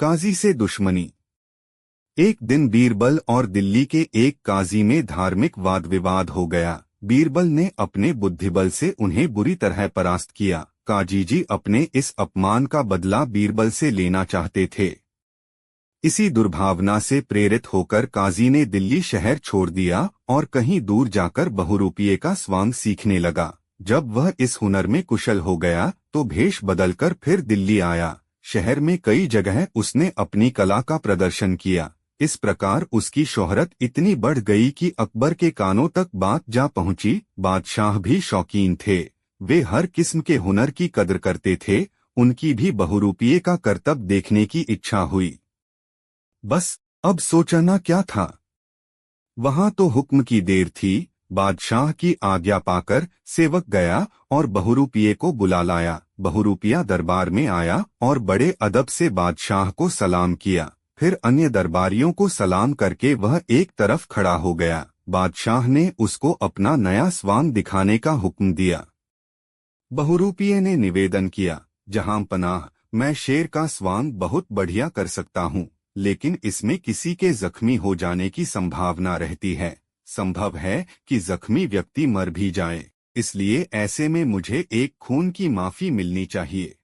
काजी से दुश्मनी। एक दिन बीरबल और दिल्ली के एक काजी में धार्मिक वाद विवाद हो गया। बीरबल ने अपने बुद्धिबल से उन्हें बुरी तरह परास्त किया। काजी जी अपने इस अपमान का बदला बीरबल से लेना चाहते थे। इसी दुर्भावना से प्रेरित होकर काजी ने दिल्ली शहर छोड़ दिया और कहीं दूर जाकर बहुरूपिये का स्वांग सीखने लगा। जब वह इस हुनर में कुशल हो गया तो भेष बदलकर फिर दिल्ली आया। शहर में कई जगह उसने अपनी कला का प्रदर्शन किया। इस प्रकार उसकी शोहरत इतनी बढ़ गई कि अकबर के कानों तक बात जा पहुंची। बादशाह भी शौकीन थे, वे हर किस्म के हुनर की कदर करते थे। उनकी भी बहुरूपिये का करतब देखने की इच्छा हुई। बस अब सोचना क्या था, वहां तो हुक्म की देर थी। बादशाह की आज्ञा पाकर सेवक गया और बहुरूपिये को बुला लाया। बहुरूपिया दरबार में आया और बड़े अदब से बादशाह को सलाम किया। फिर अन्य दरबारियों को सलाम करके वह एक तरफ खड़ा हो गया। बादशाह ने उसको अपना नया स्वांग दिखाने का हुक्म दिया। बहुरूपिये ने निवेदन किया, जहां पनाह, मैं शेर का स्वांग बहुत बढ़िया कर सकता हूँ, लेकिन इसमें किसी के जख्मी हो जाने की संभावना रहती है। संभव है कि जख्मी व्यक्ति मर भी जाए, इसलिए ऐसे में मुझे एक खून की माफी मिलनी चाहिए।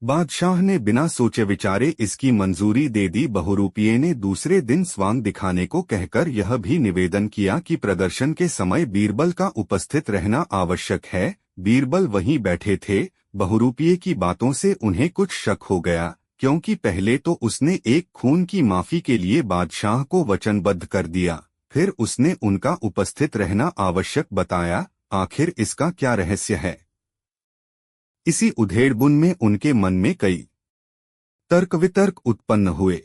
बादशाह ने बिना सोचे विचारे इसकी मंजूरी दे दी। बहुरूपिये ने दूसरे दिन स्वांग दिखाने को कहकर यह भी निवेदन किया कि प्रदर्शन के समय बीरबल का उपस्थित रहना आवश्यक है। बीरबल वहीं बैठे थे। बहुरूपिये की बातों से उन्हें कुछ शक हो गया, क्योंकि पहले तो उसने एक खून की माफी के लिए बादशाह को वचनबद्ध कर दिया, फिर उसने उनका उपस्थित रहना आवश्यक बताया। आखिर इसका क्या रहस्य है? इसी उधेड़बुन में उनके मन में कई तर्क वितर्क उत्पन्न हुए।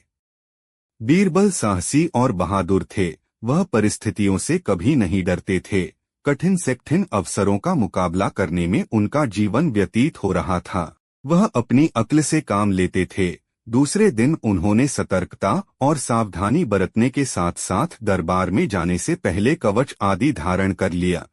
बीरबल साहसी और बहादुर थे, वह परिस्थितियों से कभी नहीं डरते थे। कठिन से कठिन अवसरों का मुकाबला करने में उनका जीवन व्यतीत हो रहा था। वह अपनी अक्ल से काम लेते थे। दूसरे दिन उन्होंने सतर्कता और सावधानी बरतने के साथ साथ दरबार में जाने से पहले कवच आदि धारण कर लिया।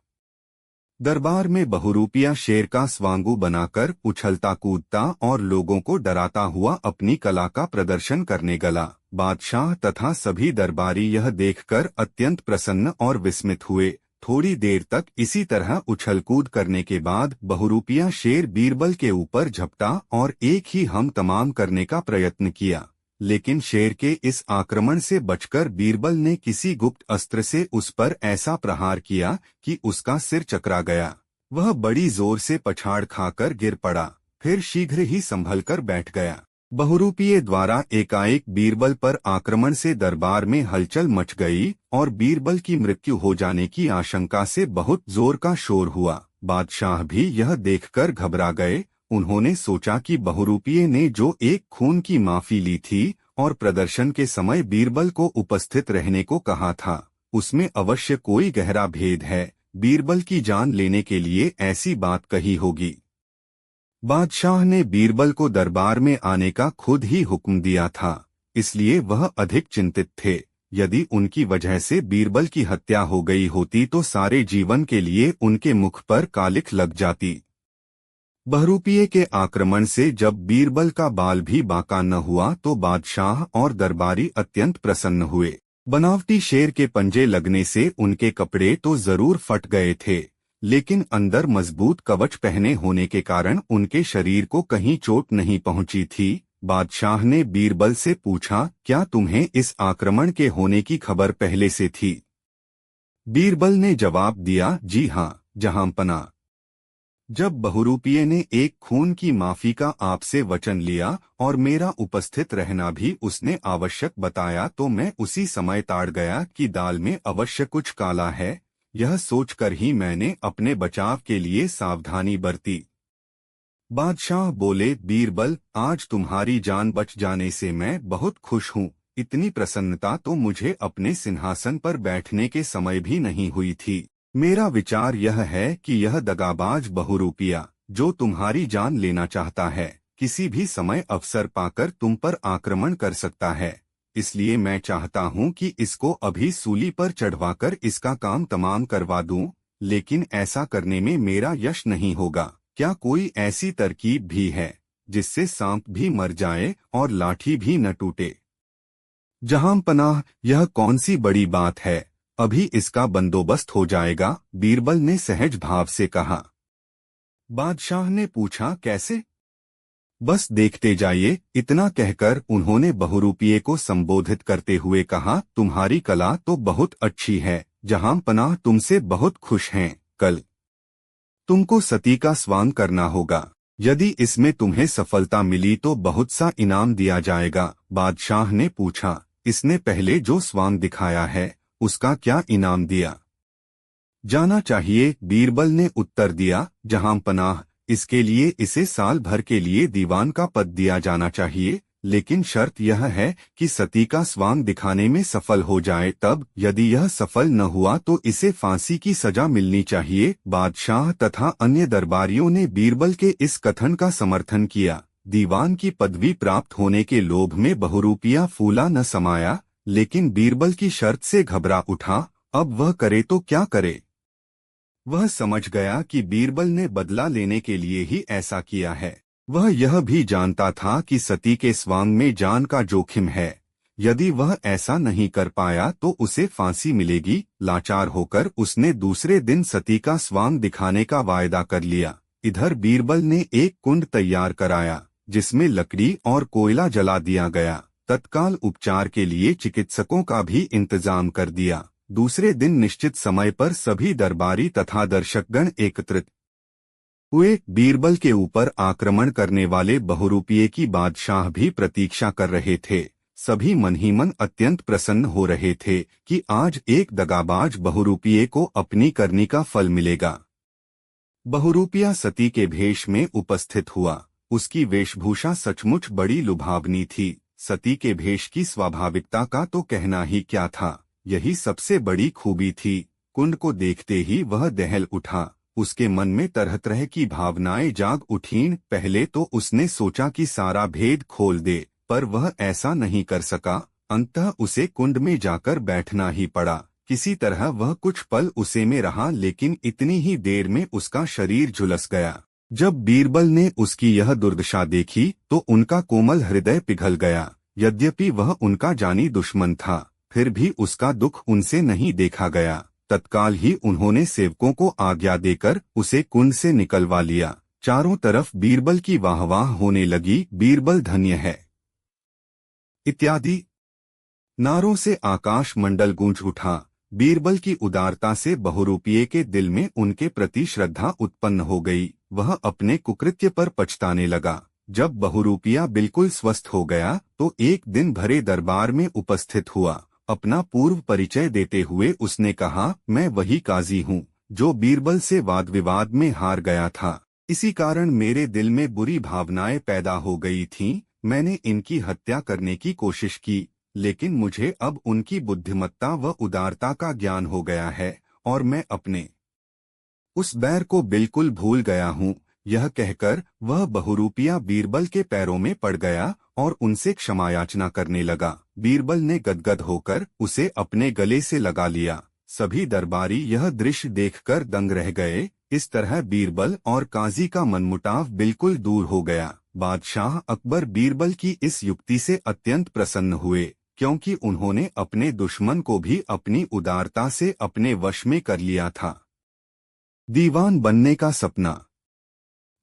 दरबार में बहुरूपिया शेर का स्वांगू बनाकर उछलता कूदता और लोगों को डराता हुआ अपनी कला का प्रदर्शन करने गला। बादशाह तथा सभी दरबारी यह देखकर अत्यंत प्रसन्न और विस्मित हुए। थोड़ी देर तक इसी तरह उछलकूद करने के बाद बहुरूपिया शेर बीरबल के ऊपर झपटा और एक ही हम तमाम करने का प्रयत्न किया, लेकिन शेर के इस आक्रमण से बचकर बीरबल ने किसी गुप्त अस्त्र से उस पर ऐसा प्रहार किया कि उसका सिर चकरा गया। वह बड़ी जोर से पछाड़ खाकर गिर पड़ा, फिर शीघ्र ही संभल कर बैठ गया। बहुरूपिये द्वारा एकाएक बीरबल पर आक्रमण से दरबार में हलचल मच गई और बीरबल की मृत्यु हो जाने की आशंका से बहुत जोर का शोर हुआ। बादशाह भी यह देखकर घबरा गए। उन्होंने सोचा कि बहुरूपिये ने जो एक खून की माफी ली थी और प्रदर्शन के समय बीरबल को उपस्थित रहने को कहा था, उसमें अवश्य कोई गहरा भेद है। बीरबल की जान लेने के लिए ऐसी बात कही होगी। बादशाह ने बीरबल को दरबार में आने का खुद ही हुक्म दिया था, इसलिए वह अधिक चिंतित थे। यदि उनकी वजह से बीरबल की हत्या हो गई होती तो सारे जीवन के लिए उनके मुख पर कालिख लग जाती। बहुरूपिये के आक्रमण से जब बीरबल का बाल भी बांका न हुआ तो बादशाह और दरबारी अत्यंत प्रसन्न हुए। बनावटी शेर के पंजे लगने से उनके कपड़े तो जरूर फट गए थे, लेकिन अंदर मजबूत कवच पहने होने के कारण उनके शरीर को कहीं चोट नहीं पहुंची थी। बादशाह ने बीरबल से पूछा, क्या तुम्हें इस आक्रमण के होने की खबर पहले से थी? बीरबल ने जवाब दिया, जी हाँ जहांपना। जब बहुरूपिये ने एक खून की माफी का आपसे वचन लिया और मेरा उपस्थित रहना भी उसने आवश्यक बताया तो मैं उसी समय ताड़ गया कि दाल में अवश्य कुछ काला है। यह सोचकर ही मैंने अपने बचाव के लिए सावधानी बरती। बादशाह बोले, बीरबल, आज तुम्हारी जान बच जाने से मैं बहुत खुश हूँ। इतनी प्रसन्नता तो मुझे अपने सिंहासन पर बैठने के समय भी नहीं हुई थी। मेरा विचार यह है कि यह दगाबाज बहुरूपिया, जो तुम्हारी जान लेना चाहता है, किसी भी समय अवसर पाकर तुम पर आक्रमण कर सकता है। इसलिए मैं चाहता हूं कि इसको अभी सूली पर चढ़वाकर इसका काम तमाम करवा दूं, लेकिन ऐसा करने में मेरा यश नहीं होगा। क्या कोई ऐसी तरकीब भी है जिससे सांप भी मर जाए और लाठी भी न टूटे। जहांपनाह, यह कौन सी बड़ी बात है, अभी इसका बंदोबस्त हो जाएगा, बीरबल ने सहज भाव से कहा। बादशाह ने पूछा, कैसे? बस देखते जाइए, इतना कहकर उन्होंने बहुरूपिये को संबोधित करते हुए कहा, तुम्हारी कला तो बहुत अच्छी है, जहांपनाह तुमसे बहुत खुश हैं। कल तुमको सती का स्वांग करना होगा। यदि इसमें तुम्हें सफलता मिली तो बहुत सा इनाम दिया जाएगा। बादशाह ने पूछा, इसने पहले जो स्वांग दिखाया है उसका क्या इनाम दिया जाना चाहिए? बीरबल ने उत्तर दिया, जहांपनाह, इसके लिए इसे साल भर के लिए दीवान का पद दिया जाना चाहिए, लेकिन शर्त यह है कि सती का स्वांग दिखाने में सफल हो जाए। तब यदि यह सफल न हुआ तो इसे फांसी की सजा मिलनी चाहिए। बादशाह तथा अन्य दरबारियों ने बीरबल के इस कथन का समर्थन किया। दीवान की पदवी प्राप्त होने के लोभ में बहुरूपिया फूला न समाया, लेकिन बीरबल की शर्त से घबरा उठा। अब वह करे तो क्या करे? वह समझ गया कि बीरबल ने बदला लेने के लिए ही ऐसा किया है। वह यह भी जानता था कि सती के स्वांग में जान का जोखिम है। यदि वह ऐसा नहीं कर पाया तो उसे फांसी मिलेगी। लाचार होकर उसने दूसरे दिन सती का स्वांग दिखाने का वायदा कर लिया। इधर बीरबल ने एक कुंड तैयार कराया, जिसमें लकड़ी और कोयला जला दिया गया। तत्काल उपचार के लिए चिकित्सकों का भी इंतजाम कर दिया। दूसरे दिन निश्चित समय पर सभी दरबारी तथा दर्शकगण एकत्रित हुए। बीरबल के ऊपर आक्रमण करने वाले बहुरूपिये की बादशाह भी प्रतीक्षा कर रहे थे। सभी मन ही मन अत्यंत प्रसन्न हो रहे थे कि आज एक दगाबाज बहुरूपिये को अपनी करनी का फल मिलेगा। बहुरूपिया सती के भेष में उपस्थित हुआ। उसकी वेशभूषा सचमुच बड़ी लुभावनी थी। सती के भेष की स्वाभाविकता का तो कहना ही क्या था, यही सबसे बड़ी खूबी थी। कुंड को देखते ही वह दहल उठा। उसके मन में तरह तरह की भावनाएं जाग उठीं। पहले तो उसने सोचा कि सारा भेद खोल दे, पर वह ऐसा नहीं कर सका। अंततः उसे कुंड में जाकर बैठना ही पड़ा। किसी तरह वह कुछ पल उसे में रहा, लेकिन इतनी ही देर में उसका शरीर झुलस गया। जब बीरबल ने उसकी यह दुर्दशा देखी तो उनका कोमल हृदय पिघल गया। यद्यपि वह उनका जानी दुश्मन था, फिर भी उसका दुख उनसे नहीं देखा गया। तत्काल ही उन्होंने सेवकों को आज्ञा देकर उसे कुंड से निकलवा लिया। चारों तरफ बीरबल की वाहवाह होने लगी। बीरबल धन्य है इत्यादि नारों से आकाश मंडल गूंज उठा। बीरबल की उदारता से बहुरूपिये के दिल में उनके प्रति श्रद्धा उत्पन्न हो गई। वह अपने कुकृत्य पर पछताने लगा। जब बहुरूपिया बिल्कुल स्वस्थ हो गया तो एक दिन भरे दरबार में उपस्थित हुआ। अपना पूर्व परिचय देते हुए उसने कहा, मैं वही काजी हूँ जो बीरबल से वाद विवाद में हार गया था। इसी कारण मेरे दिल में बुरी भावनाएं पैदा हो गई थीं। मैंने इनकी हत्या करने की कोशिश की, लेकिन मुझे अब उनकी बुद्धिमत्ता व उदारता का ज्ञान हो गया है और मैं अपने उस बैर को बिल्कुल भूल गया हूँ। यह कहकर वह बहुरूपिया बीरबल के पैरों में पड़ गया और उनसे क्षमा याचना करने लगा। बीरबल ने गदगद होकर उसे अपने गले से लगा लिया। सभी दरबारी यह दृश्य देखकर दंग रह गए। इस तरह बीरबल और काजी का मनमुटाव बिल्कुल दूर हो गया। बादशाह अकबर बीरबल की इस युक्ति से अत्यंत प्रसन्न हुए, क्योंकि उन्होंने अपने दुश्मन को भी अपनी उदारता से अपने वश में कर लिया था। दीवान बनने का सपना।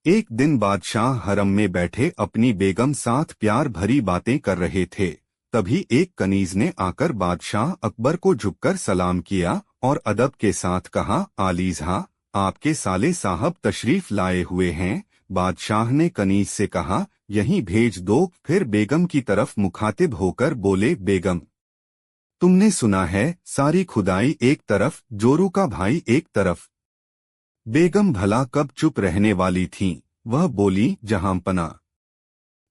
एक दिन बादशाह हरम में बैठे अपनी बेगम साथ प्यार भरी बातें कर रहे थे। तभी एक कनीज ने आकर बादशाह अकबर को झुककर सलाम किया और अदब के साथ कहा, आलीज़ा, आपके साले साहब तशरीफ लाए हुए हैं। बादशाह ने कनीज से कहा, यहीं भेज दो। फिर बेगम की तरफ मुखातिब होकर बोले, बेगम, तुमने सुना है, सारी खुदाई एक तरफ, जोरू का भाई एक तरफ। बेगम भला कब चुप रहने वाली थीं। वह बोली, जहांपना,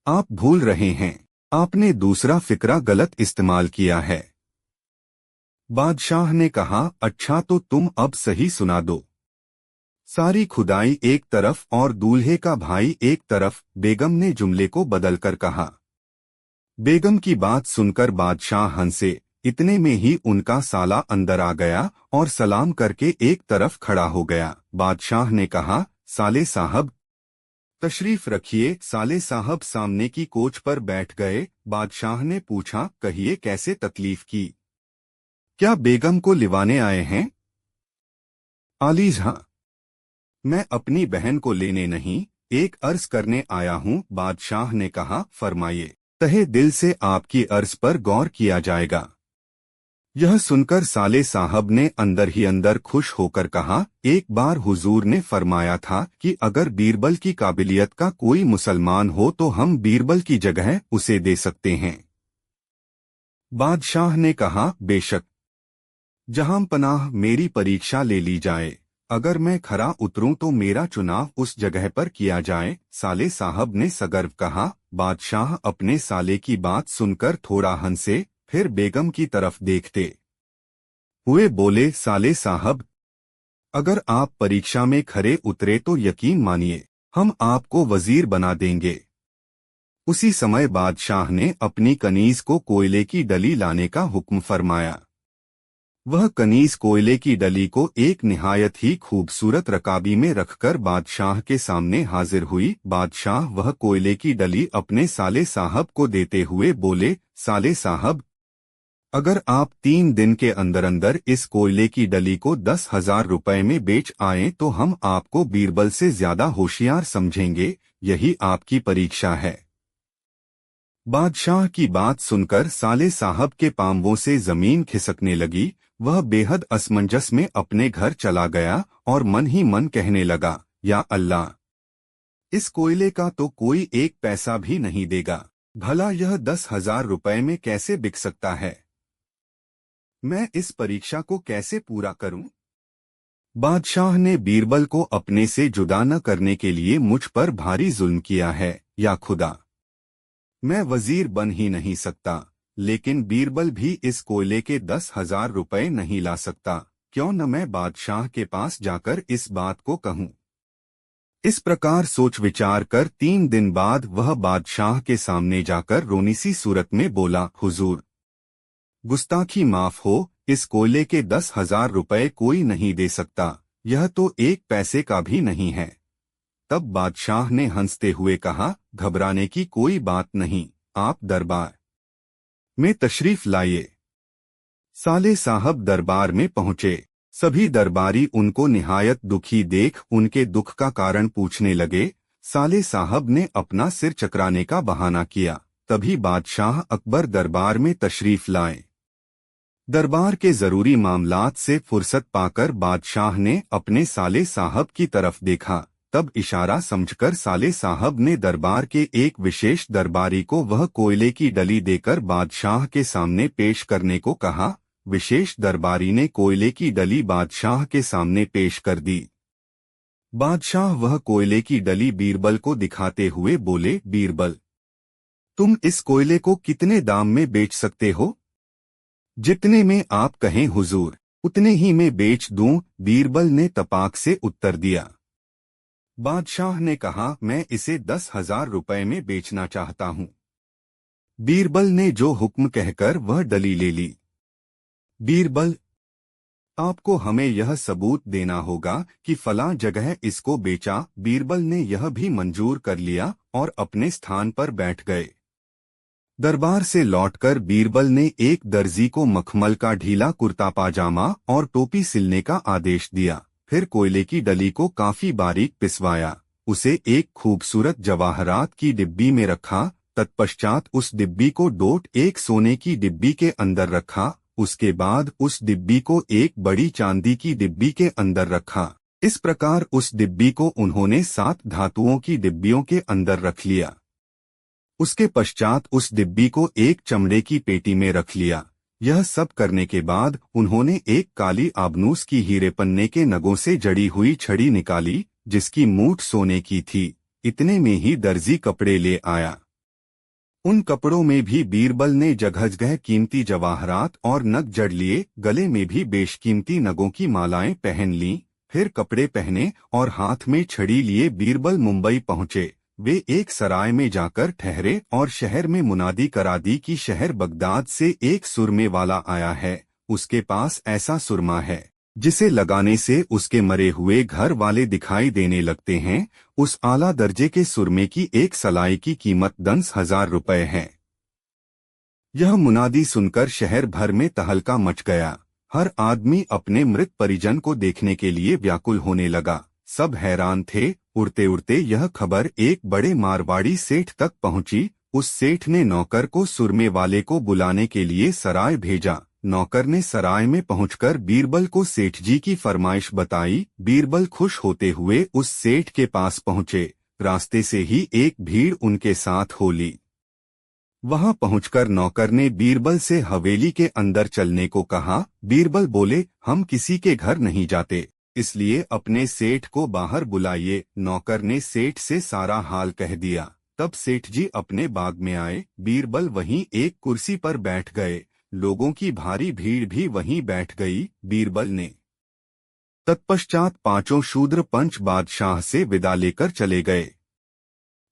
आप भूल रहे हैं, आपने दूसरा फिक्रा गलत इस्तेमाल किया है। बादशाह ने कहा, अच्छा तो तुम अब सही सुना दो। सारी खुदाई एक तरफ और दूल्हे का भाई एक तरफ। बेगम ने जुमले को बदलकर कहा। बेगम की बात सुनकर बादशाह हंसे। इतने में ही उनका साला अंदर आ गया और सलाम करके एक तरफ खड़ा हो गया। बादशाह ने कहा, साले साहब, तशरीफ रखिए। साले साहब सामने की कोच पर बैठ गए। बादशाह ने पूछा, कहिए कैसे तकलीफ की? क्या बेगम को लिवाने आए हैं? आलीज, हाँ। मैं अपनी बहन को लेने नहीं, एक अर्ज करने आया हूँ। बादशाह ने कहा, फरमाइए। तहे दिल से आपकी अर्ज पर गौर किया जाएगा। यह सुनकर साले साहब ने अंदर ही अंदर खुश होकर कहा, एक बार हुजूर ने फरमाया था कि अगर बीरबल की काबिलियत का कोई मुसलमान हो तो हम बीरबल की जगह उसे दे सकते हैं। बादशाह ने कहा, बेशक। जहां पनाह, मेरी परीक्षा ले ली जाए। अगर मैं खरा उतरूं तो मेरा चुनाव उस जगह पर किया जाए। साले साहब ने सगर्व कहा। बादशाह अपने साले की बात सुनकर थोड़ा हंसे, फिर बेगम की तरफ देखते हुए बोले, साले साहब, अगर आप परीक्षा में खरे उतरे तो यकीन मानिए हम आपको वजीर बना देंगे। उसी समय बादशाह ने अपनी कनीज को कोयले की डली लाने का हुक्म फरमाया। वह कनीज कोयले की डली को एक निहायत ही खूबसूरत रकाबी में रखकर बादशाह के सामने हाजिर हुई। बादशाह वह कोयले की डली अपने साले साहब को देते हुए बोले, साले साहब, अगर आप 3 दिन के अंदर अंदर इस कोयले की डली को 10,000 रुपए में बेच आएं तो हम आपको बीरबल से ज्यादा होशियार समझेंगे। यही आपकी परीक्षा है। बादशाह की बात सुनकर साले साहब के पांवों से जमीन खिसकने लगी। वह बेहद असमंजस में अपने घर चला गया और मन ही मन कहने लगा, या अल्लाह, इस कोयले का तो कोई एक पैसा भी नहीं देगा। भला यह 10,000 रुपए में कैसे बिक सकता है? मैं इस परीक्षा को कैसे पूरा करूं? बादशाह ने बीरबल को अपने से जुदा न करने के लिए मुझ पर भारी जुल्म किया है। या खुदा, मैं वजीर बन ही नहीं सकता, लेकिन बीरबल भी इस कोयले के 10,000 रुपए नहीं ला सकता। क्यों न मैं बादशाह के पास जाकर इस बात को कहूं। इस प्रकार सोच विचार कर 3 दिन बाद वह बादशाह के सामने जाकर रोनी सी सूरत में बोला, हुजूर, गुस्ताखी माफ हो, इस कोयले के 10,000 रुपए कोई नहीं दे सकता। यह तो एक पैसे का भी नहीं है। तब बादशाह ने हंसते हुए कहा, घबराने की कोई बात नहीं, आप दरबार में तशरीफ लाइए। साले साहब दरबार में पहुंचे। सभी दरबारी उनको निहायत दुखी देख उनके दुख का कारण पूछने लगे। साले साहब ने अपना सिर चकराने का बहाना किया। तभी बादशाह अकबर दरबार में तशरीफ लाए। दरबार के जरूरी मामलात से फुर्सत पाकर बादशाह ने अपने साले साहब की तरफ देखा। तब इशारा समझकर साले साहब ने दरबार के एक विशेष दरबारी को वह कोयले की डली देकर बादशाह के सामने पेश करने को कहा। विशेष दरबारी ने कोयले की डली बादशाह के सामने पेश कर दी। बादशाह वह कोयले की डली बीरबल को दिखाते हुए बोले, बीरबल, तुम इस कोयले को कितने दाम में बेच सकते हो? जितने में आप कहें हुजूर, उतने ही में बेच दूं, बीरबल ने तपाक से उत्तर दिया। बादशाह ने कहा, मैं इसे 10,000 रुपए में बेचना चाहता हूं। बीरबल ने जो हुक्म कहकर वह डली ले ली। बीरबल, आपको हमें यह सबूत देना होगा कि फलां जगह इसको बेचा। बीरबल ने यह भी मंजूर कर लिया और अपने स्थान पर बैठ गए। दरबार से लौटकर बीरबल ने एक दर्जी को मखमल का ढीला कुर्ता पाजामा और टोपी सिलने का आदेश दिया। फिर कोयले की डली को काफी बारीक पिसवाया, उसे एक खूबसूरत जवाहरात की डिब्बी में रखा। तत्पश्चात उस डिब्बी को डोट एक सोने की डिब्बी के अंदर रखा। उसके बाद उस डिब्बी को एक बड़ी चांदी की डिब्बी के अंदर रखा। इस प्रकार उस डिब्बी को उन्होंने 7 धातुओं की डिब्बियों के अंदर रख लिया। उसके पश्चात उस डिब्बी को एक चमड़े की पेटी में रख लिया। यह सब करने के बाद उन्होंने एक काली आबनूस की हीरे पन्ने के नगों से जड़ी हुई छड़ी निकाली, जिसकी मूठ सोने की थी। इतने में ही दर्जी कपड़े ले आया। उन कपड़ों में भी बीरबल ने जगह कीमती जवाहरात और नग जड़ लिए। गले में भी बेशकीमती नगों की मालाएं पहन लीं। फिर कपड़े पहने और हाथ में छड़ी लिए बीरबल मुंबई पहुंचे। वे एक सराय में जाकर ठहरे और शहर में मुनादी करा दी कि शहर बगदाद से एक सुरमे वाला आया है, उसके पास ऐसा सुरमा है जिसे लगाने से उसके मरे हुए घर वाले दिखाई देने लगते हैं। उस आला दर्जे के सुरमे की एक सलाई की कीमत 10,000 रुपए है। यह मुनादी सुनकर शहर भर में तहलका मच गया। हर आदमी अपने मृत परिजन को देखने के लिए व्याकुल होने लगा। सब हैरान थे। उड़ते उड़ते यह खबर एक बड़े मारवाड़ी सेठ तक पहुंची। उस सेठ ने नौकर को सुरमे वाले को बुलाने के लिए सराय भेजा। नौकर ने सराय में पहुंचकर बीरबल को सेठ जी की फरमाइश बताई। बीरबल खुश होते हुए उस सेठ के पास पहुंचे। रास्ते से ही एक भीड़ उनके साथ हो ली। वहां पहुंचकर नौकर ने बीरबल से हवेली के अंदर चलने को कहा। बीरबल बोले, हम किसी के घर नहीं जाते, इसलिए अपने सेठ को बाहर बुलाइए। नौकर ने सेठ से सारा हाल कह दिया। तब सेठ जी अपने बाग में आए। बीरबल वहीं एक कुर्सी पर बैठ गए। लोगों की भारी भीड़ भी वहीं बैठ गई। बीरबल ने तत्पश्चात पांचों शूद्र पंच बादशाह से विदा लेकर चले गए।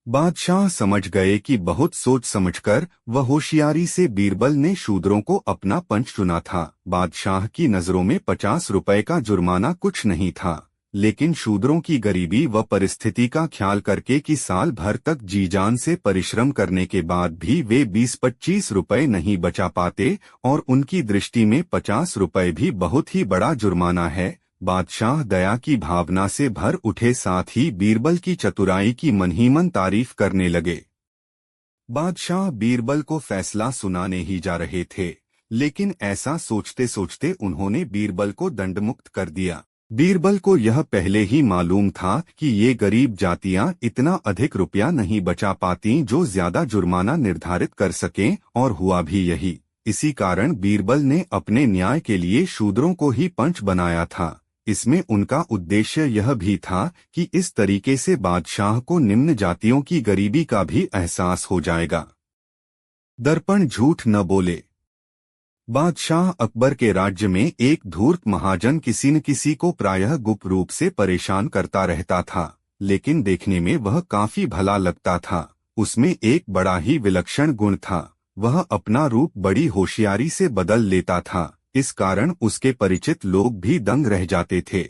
बादशाह समझ गए कि बहुत सोच समझकर व होशियारी से बीरबल ने शूद्रों को अपना पंच चुना था। बादशाह की नजरों में 50 रुपए का जुर्माना कुछ नहीं था, लेकिन शूद्रों की गरीबी व परिस्थिति का ख्याल करके कि साल भर तक जी जान से परिश्रम करने के बाद भी वे 20-25 रुपए नहीं बचा पाते और उनकी दृष्टि में 50 रुपए भी बहुत ही बड़ा जुर्माना है, बादशाह दया की भावना से भर उठे। साथ ही बीरबल की चतुराई की मन ही मन तारीफ करने लगे। बादशाह बीरबल को फैसला सुनाने ही जा रहे थे, लेकिन ऐसा सोचते सोचते उन्होंने बीरबल को दंडमुक्त कर दिया। बीरबल को यह पहले ही मालूम था कि ये गरीब जातियां इतना अधिक रुपया नहीं बचा पाती जो ज्यादा जुर्माना निर्धारित कर सकें, और हुआ भी यही। इसी कारण बीरबल ने अपने न्याय के लिए शूद्रों को ही पंच बनाया था। इसमें उनका उद्देश्य यह भी था कि इस तरीके से बादशाह को निम्न जातियों की गरीबी का भी एहसास हो जाएगा। दर्पण झूठ न बोले। बादशाह अकबर के राज्य में एक धूर्त महाजन किसी न किसी को प्रायः गुप्त रूप से परेशान करता रहता था, लेकिन देखने में वह काफी भला लगता था। उसमें एक बड़ा ही विलक्षण गुण था, वह अपना रूप बड़ी होशियारी से बदल लेता था। इस कारण उसके परिचित लोग भी दंग रह जाते थे।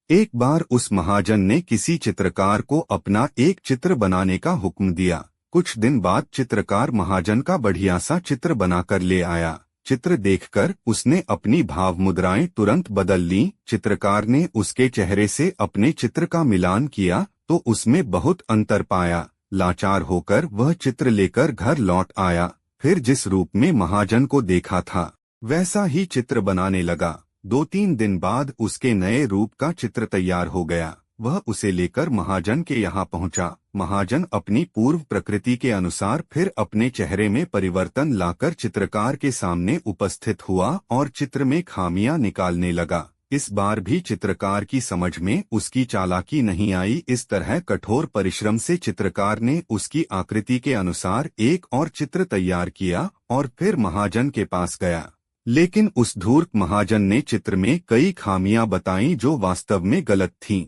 एक बार उस महाजन ने किसी चित्रकार को अपना एक चित्र बनाने का हुक्म दिया। कुछ दिन बाद चित्रकार महाजन का बढ़िया सा चित्र बनाकर ले आया। चित्र देखकर उसने अपनी भाव मुद्राएं तुरंत बदल लीं। चित्रकार ने उसके चेहरे से अपने चित्र का मिलान किया तो उसमें बहुत अंतर पाया। लाचार होकर वह चित्र लेकर घर लौट आया। फिर जिस रूप में महाजन को देखा था वैसा ही चित्र बनाने लगा। 2-3 दिन बाद उसके नए रूप का चित्र तैयार हो गया। वह उसे लेकर महाजन के यहाँ पहुंचा। महाजन अपनी पूर्व प्रकृति के अनुसार फिर अपने चेहरे में परिवर्तन लाकर चित्रकार के सामने उपस्थित हुआ और चित्र में खामियां निकालने लगा। इस बार भी चित्रकार की समझ में उसकी चालाकी नहीं आई। इस तरह कठोर परिश्रम से चित्रकार ने उसकी आकृति के अनुसार एक और चित्र तैयार किया और फिर महाजन के पास गया। लेकिन उस धूर्त महाजन ने चित्र में कई खामियां बताईं जो वास्तव में गलत थीं।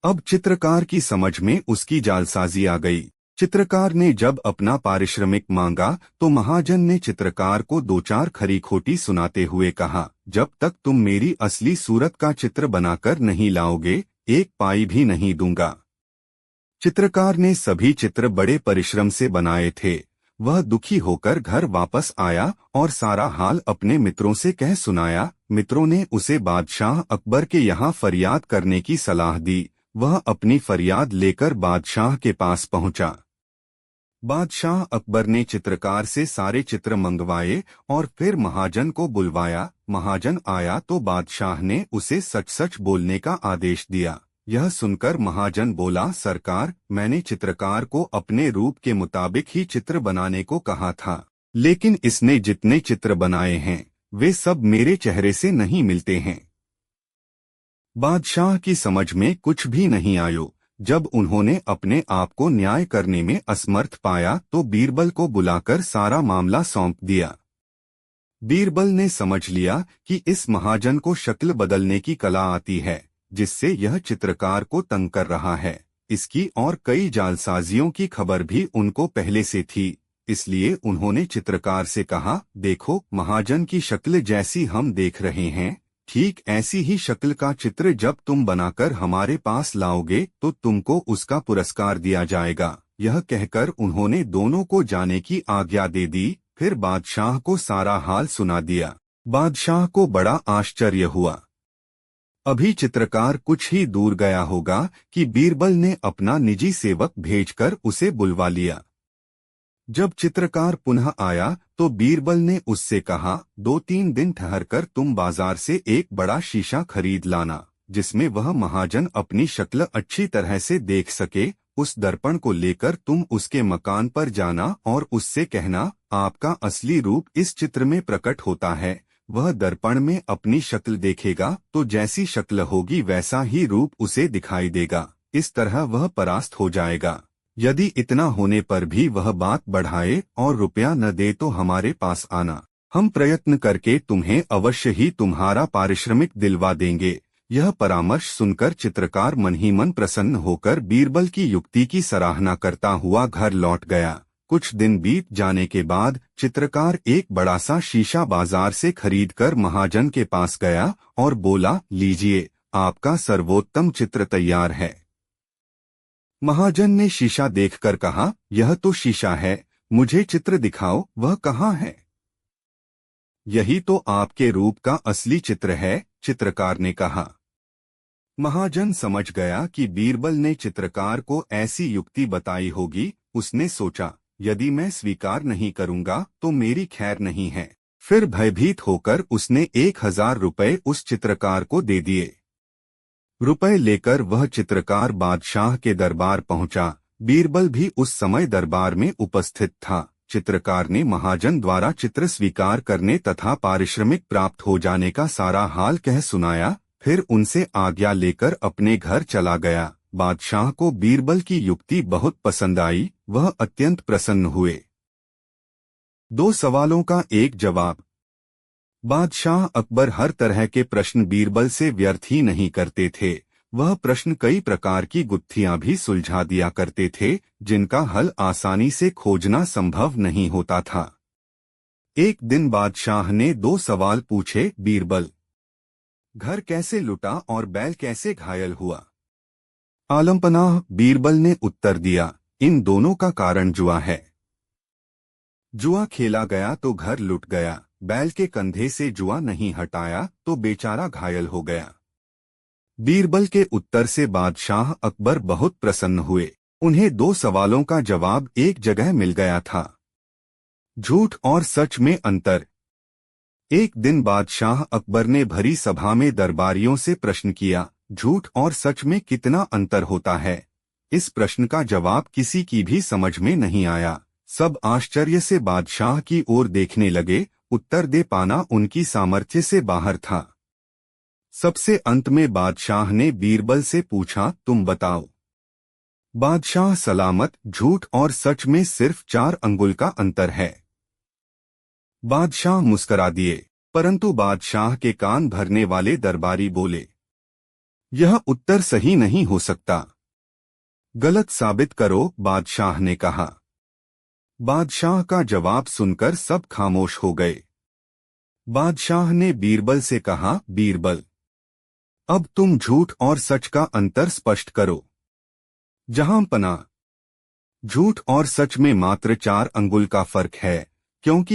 अब चित्रकार की समझ में उसकी जालसाजी आ गई। चित्रकार ने जब अपना पारिश्रमिक मांगा तो महाजन ने चित्रकार को 2-4 खरी खोटी सुनाते हुए कहा, जब तक तुम मेरी असली सूरत का चित्र बनाकर नहीं लाओगे, 1 पाई भी नहीं दूंगा। चित्रकार ने सभी चित्र बड़े परिश्रम से बनाए थे। वह दुखी होकर घर वापस आया और सारा हाल अपने मित्रों से कह सुनाया। मित्रों ने उसे बादशाह अकबर के यहाँ फरियाद करने की सलाह दी। वह अपनी फरियाद लेकर बादशाह के पास पहुंचा। बादशाह अकबर ने चित्रकार से सारे चित्र मंगवाए और फिर महाजन को बुलवाया। महाजन आया तो बादशाह ने उसे सच सच बोलने का आदेश दिया। यह सुनकर महाजन बोला, सरकार, मैंने चित्रकार को अपने रूप के मुताबिक ही चित्र बनाने को कहा था, लेकिन इसने जितने चित्र बनाए हैं वे सब मेरे चेहरे से नहीं मिलते हैं। बादशाह की समझ में कुछ भी नहीं आयो। जब उन्होंने अपने आप को न्याय करने में असमर्थ पाया तो बीरबल को बुलाकर सारा मामला सौंप दिया। बीरबल ने समझ लिया कि इस महाजन को शक्ल बदलने की कला आती है, जिससे यह चित्रकार को तंग कर रहा है। इसकी और कई जालसाजियों की खबर भी उनको पहले से थी। इसलिए उन्होंने चित्रकार से कहा, देखो, महाजन की शक्ल जैसी हम देख रहे हैं, ठीक ऐसी ही शक्ल का चित्र जब तुम बनाकर हमारे पास लाओगे तो तुमको उसका पुरस्कार दिया जाएगा। यह कहकर उन्होंने दोनों को जाने की आज्ञा दे दी। फिर बादशाह को सारा हाल सुना दिया। बादशाह को बड़ा आश्चर्य हुआ। अभी चित्रकार कुछ ही दूर गया होगा कि बीरबल ने अपना निजी सेवक भेजकर उसे बुलवा लिया। जब चित्रकार पुनः आया तो बीरबल ने उससे कहा, 2-3 दिन ठहरकर तुम बाजार से एक बड़ा शीशा खरीद लाना, जिसमें वह महाजन अपनी शक्ल अच्छी तरह से देख सके। उस दर्पण को लेकर तुम उसके मकान पर जाना और उससे कहना, आपका असली रूप इस चित्र में प्रकट होता है। वह दर्पण में अपनी शक्ल देखेगा तो जैसी शक्ल होगी वैसा ही रूप उसे दिखाई देगा। इस तरह वह परास्त हो जाएगा। यदि इतना होने पर भी वह बात बढ़ाए और रुपया न दे तो हमारे पास आना, हम प्रयत्न करके तुम्हें अवश्य ही तुम्हारा पारिश्रमिक दिलवा देंगे। यह परामर्श सुनकर चित्रकार मन ही मन प्रसन्न होकर बीरबल की युक्ति की सराहना करता हुआ घर लौट गया। कुछ दिन बीत जाने के बाद चित्रकार एक बड़ा सा शीशा बाजार से खरीदकर महाजन के पास गया और बोला, लीजिए, आपका सर्वोत्तम चित्र तैयार है। महाजन ने शीशा देखकर कहा, यह तो शीशा है, मुझे चित्र दिखाओ, वह कहाँ है? यही तो आपके रूप का असली चित्र है, चित्रकार ने कहा। महाजन समझ गया कि बीरबल ने चित्रकार को ऐसी युक्ति बताई होगी। उसने सोचा, यदि मैं स्वीकार नहीं करूंगा तो मेरी खैर नहीं है। फिर भयभीत होकर उसने 1000 रुपये उस चित्रकार को दे दिए। रुपए लेकर वह चित्रकार बादशाह के दरबार पहुंचा। बीरबल भी उस समय दरबार में उपस्थित था। चित्रकार ने महाजन द्वारा चित्र स्वीकार करने तथा पारिश्रमिक प्राप्त हो जाने का सारा हाल कह सुनाया। फिर उनसे आज्ञा लेकर अपने घर चला गया। बादशाह को बीरबल की युक्ति बहुत पसंद आई। वह अत्यंत प्रसन्न हुए। 2 सवालों का एक जवाब। बादशाह अकबर हर तरह के प्रश्न बीरबल से व्यर्थ ही नहीं करते थे। वह प्रश्न कई प्रकार की गुत्थियां भी सुलझा दिया करते थे, जिनका हल आसानी से खोजना संभव नहीं होता था। एक दिन बादशाह ने 2 सवाल पूछे, बीरबल, घर कैसे लुटा और बैल कैसे घायल हुआ? आलमपनाह बीरबल ने उत्तर दिया, इन दोनों का कारण जुआ है। जुआ खेला गया तो घर लुट गया, बैल के कंधे से जुआ नहीं हटाया तो बेचारा घायल हो गया। बीरबल के उत्तर से बादशाह अकबर बहुत प्रसन्न हुए। उन्हें 2 सवालों का जवाब एक जगह मिल गया था। झूठ और सच में अंतर। एक दिन बादशाह अकबर ने भरी सभा में दरबारियों से प्रश्न किया, झूठ और सच में कितना अंतर होता है? इस प्रश्न का जवाब किसी की भी समझ में नहीं आया। सब आश्चर्य से बादशाह की ओर देखने लगे। उत्तर दे पाना उनकी सामर्थ्य से बाहर था। सबसे अंत में बादशाह ने बीरबल से पूछा, तुम बताओ। बादशाह सलामत, झूठ और सच में सिर्फ 4 अंगुल का अंतर है। बादशाह मुस्करा दिए, परंतु बादशाह के कान भरने वाले दरबारी बोले, यह उत्तर सही नहीं हो सकता। गलत साबित करो, बादशाह ने कहा। बादशाह का जवाब सुनकर सब खामोश हो गए। बादशाह ने बीरबल से कहा, बीरबल, अब तुम झूठ और सच का अंतर स्पष्ट करो। जहां पना, झूठ और सच में मात्र 4 अंगुल का फर्क है, क्योंकि